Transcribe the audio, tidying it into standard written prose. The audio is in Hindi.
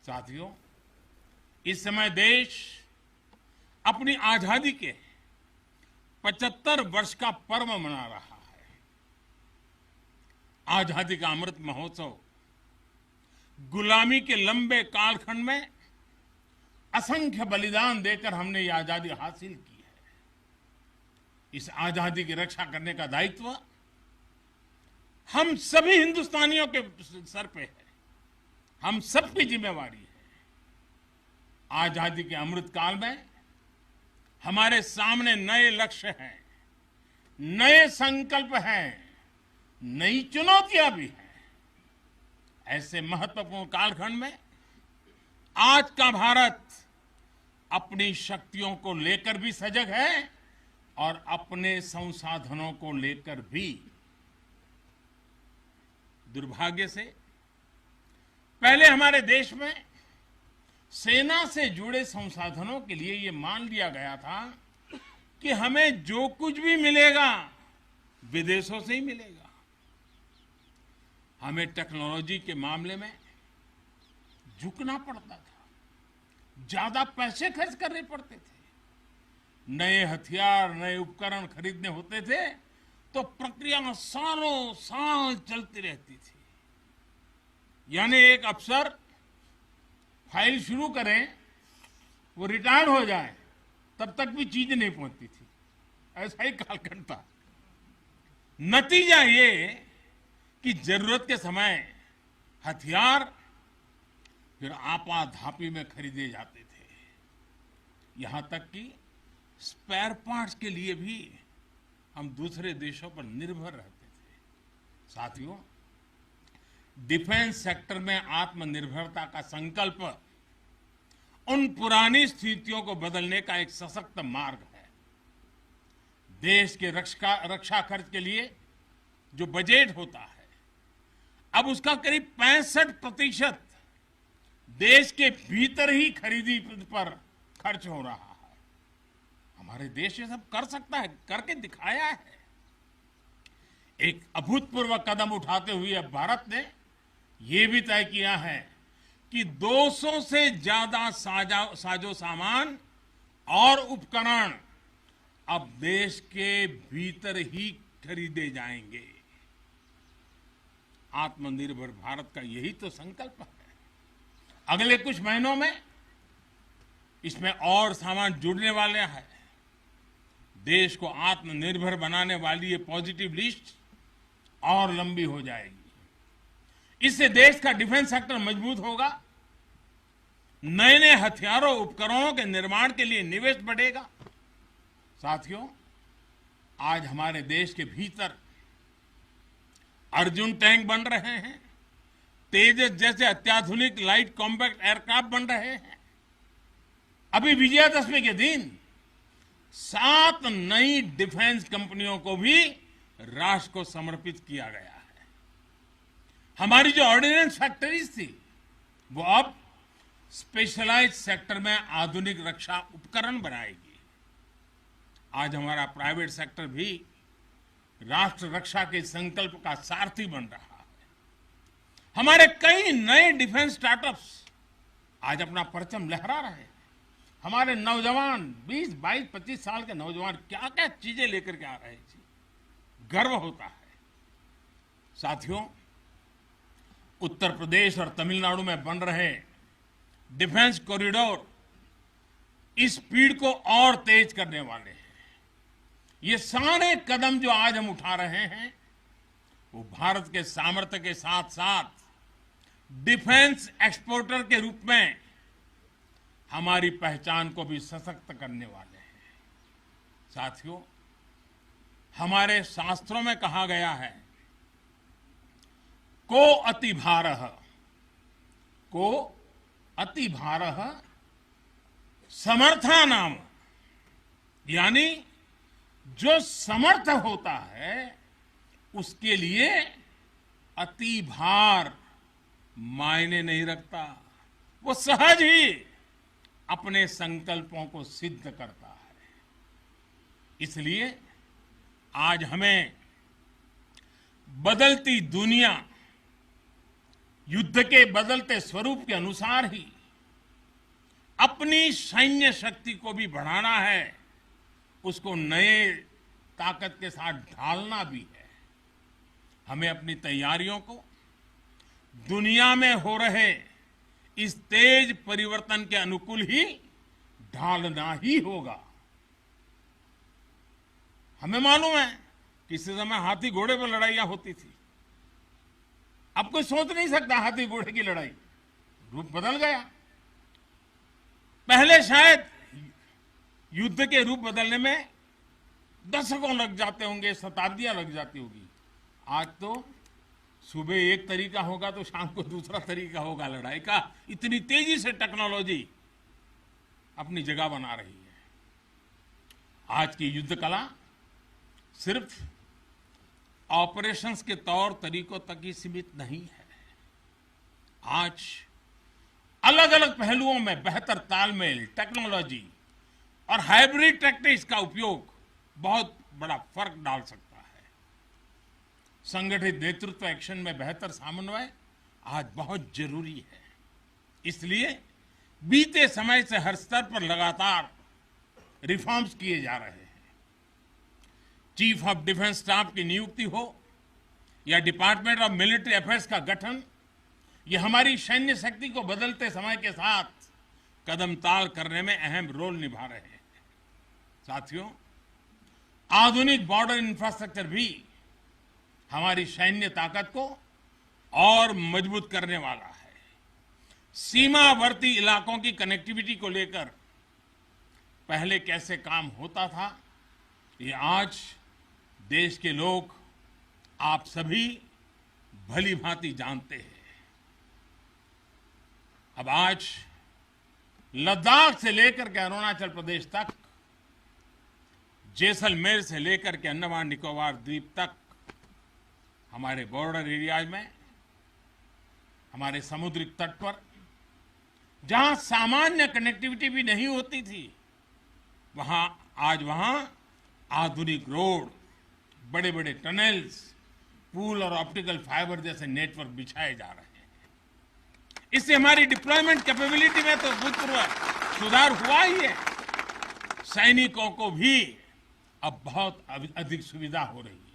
साथियों, इस समय देश अपनी आजादी के 75 वर्ष का पर्व मना रहा है। आजादी का अमृत महोत्सव गुलामी के लंबे कालखंड में असंख्य बलिदान देकर हमने ये आजादी हासिल की है। इस आजादी की रक्षा करने का दायित्व हम सभी हिंदुस्तानियों के सर पे है। हम सबकी जिम्मेवारी है। आजादी के अमृत काल में हमारे सामने नए लक्ष्य हैं, नए संकल्प हैं, नई चुनौतियां भी हैं। ऐसे महत्वपूर्ण कालखंड में आज का भारत अपनी शक्तियों को लेकर भी सजग है और अपने संसाधनों को लेकर भी। दुर्भाग्य से पहले हमारे देश में सेना से जुड़े संसाधनों के लिए ये मान लिया गया था कि हमें जो कुछ भी मिलेगा विदेशों से ही मिलेगा। हमें टेक्नोलॉजी के मामले में झुकना पड़ता था, ज्यादा पैसे खर्च करने पड़ते थे। नए हथियार, नए उपकरण खरीदने होते थे तो प्रक्रिया सालों साल चलती रहती थी। यानी एक अफसर फाइल शुरू करें, वो रिटायर हो जाए, तब तक भी चीज नहीं पहुंचती थी। ऐसा ही कालखंड था। नतीजा ये कि जरूरत के समय हथियार फिर आपाधापी में खरीदे जाते थे। यहां तक कि स्पेयर पार्ट्स के लिए भी हम दूसरे देशों पर निर्भर रहते थे। साथियों, डिफेंस सेक्टर में आत्मनिर्भरता का संकल्प उन पुरानी स्थितियों को बदलने का एक सशक्त मार्ग है। देश के रक्षा खर्च के लिए जो बजट होता है, अब उसका करीब 65% देश के भीतर ही खरीदी पर खर्च हो रहा है। हमारे देश ये सब कर सकता है, करके दिखाया है। एक अभूतपूर्व कदम उठाते हुए अब भारत ने ये भी तय किया है कि 200 से ज्यादा साजो सामान और उपकरण अब देश के भीतर ही खरीदे जाएंगे। आत्मनिर्भर भारत का यही तो संकल्प है। अगले कुछ महीनों में इसमें और सामान जुड़ने वाले हैं। देश को आत्मनिर्भर बनाने वाली ये पॉजिटिव लिस्ट और लंबी हो जाएगी। इससे देश का डिफेंस सेक्टर मजबूत होगा, नए नए हथियारों उपकरणों के निर्माण के लिए निवेश बढ़ेगा। साथियों, आज हमारे देश के भीतर अर्जुन टैंक बन रहे हैं, तेजस जैसे अत्याधुनिक लाइट कॉम्पैक्ट एयरक्राफ्ट बन रहे हैं। अभी विजयादशमी के दिन 7 नई डिफेंस कंपनियों को भी राष्ट्र को समर्पित किया गया है। हमारी जो ऑर्डिनेंस फैक्ट्रीज थी, वो अब स्पेशलाइज्ड सेक्टर में आधुनिक रक्षा उपकरण बनाएगी। आज हमारा प्राइवेट सेक्टर भी राष्ट्र रक्षा के संकल्प का सारथी बन रहा है। हमारे कई नए डिफेंस स्टार्टअप्स आज अपना परचम लहरा रहे हैं। हमारे नौजवान 20, 22, 25 साल के नौजवान क्या क्या चीजें लेकर के आ रहे हैं, गर्व होता है। साथियों, उत्तर प्रदेश और तमिलनाडु में बन रहे डिफेंस कॉरिडोर इस स्पीड को और तेज करने वाले हैं। ये सारे कदम जो आज हम उठा रहे हैं, वो भारत के सामर्थ्य के साथ साथ डिफेंस एक्सपोर्टर के रूप में हमारी पहचान को भी सशक्त करने वाले हैं। साथियों, हमारे शास्त्रों में कहा गया है, को अति भारः समर्था नाम, यानी जो समर्थ होता है उसके लिए अति भार मायने नहीं रखता। वो सहज ही अपने संकल्पों को सिद्ध करता है। इसलिए आज हमें बदलती दुनिया युद्ध के बदलते स्वरूप के अनुसार ही अपनी सैन्य शक्ति को भी बढ़ाना है, उसको नए ताकत के साथ ढालना भी है। हमें अपनी तैयारियों को दुनिया में हो रहे इस तेज परिवर्तन के अनुकूल ही ढालना ही होगा। हमें मालूम है कि इस समय हाथी घोड़े पर लड़ाइयां होती थी। अब कोई सोच नहीं सकता हाथी घोड़े की लड़ाई, रूप बदल गया। पहले शायद युद्ध के रूप बदलने में दशकों लग जाते होंगे, शताब्दियां लग जाती होगी। आज तो सुबह एक तरीका होगा तो शाम को दूसरा तरीका होगा लड़ाई का। इतनी तेजी से टेक्नोलॉजी अपनी जगह बना रही है। आज की युद्ध कला सिर्फ ऑपरेशंस के तौर तरीकों तक ही सीमित नहीं है। आज अलग अलग पहलुओं में बेहतर तालमेल, टेक्नोलॉजी और हाइब्रिड टैक्टिक्स का उपयोग बहुत बड़ा फर्क डाल सकता है। संगठित नेतृत्व एक्शन में बेहतर समन्वय आज बहुत जरूरी है। इसलिए बीते समय से हर स्तर पर लगातार रिफॉर्म्स किए जा रहे हैं। चीफ ऑफ डिफेंस स्टाफ की नियुक्ति हो या डिपार्टमेंट ऑफ मिलिट्री अफेयर्स का गठन, ये हमारी सैन्य शक्ति को बदलते समय के साथ कदम ताल करने में अहम रोल निभा रहे हैं। साथियों, आधुनिक बॉर्डर इंफ्रास्ट्रक्चर भी हमारी सैन्य ताकत को और मजबूत करने वाला है। सीमावर्ती इलाकों की कनेक्टिविटी को लेकर पहले कैसे काम होता था, ये आज देश के लोग, आप सभी भली भांति जानते हैं। अब आज लद्दाख से लेकर के अरुणाचल प्रदेश तक, जैसलमेर से लेकर के अंडमान निकोबार द्वीप तक, हमारे बॉर्डर एरियाज में, हमारे समुद्री तट पर जहां सामान्य कनेक्टिविटी भी नहीं होती थी, वहां आधुनिक रोड, बड़े बड़े टनल्स, पूल और ऑप्टिकल फाइबर जैसे नेटवर्क बिछाए जा रहे हैं। इससे हमारी डिप्लॉयमेंट कैपेबिलिटी में तो भूतपूर्व सुधार हुआ ही है। सैनिकों को भी अब बहुत अधिक सुविधा हो रही है।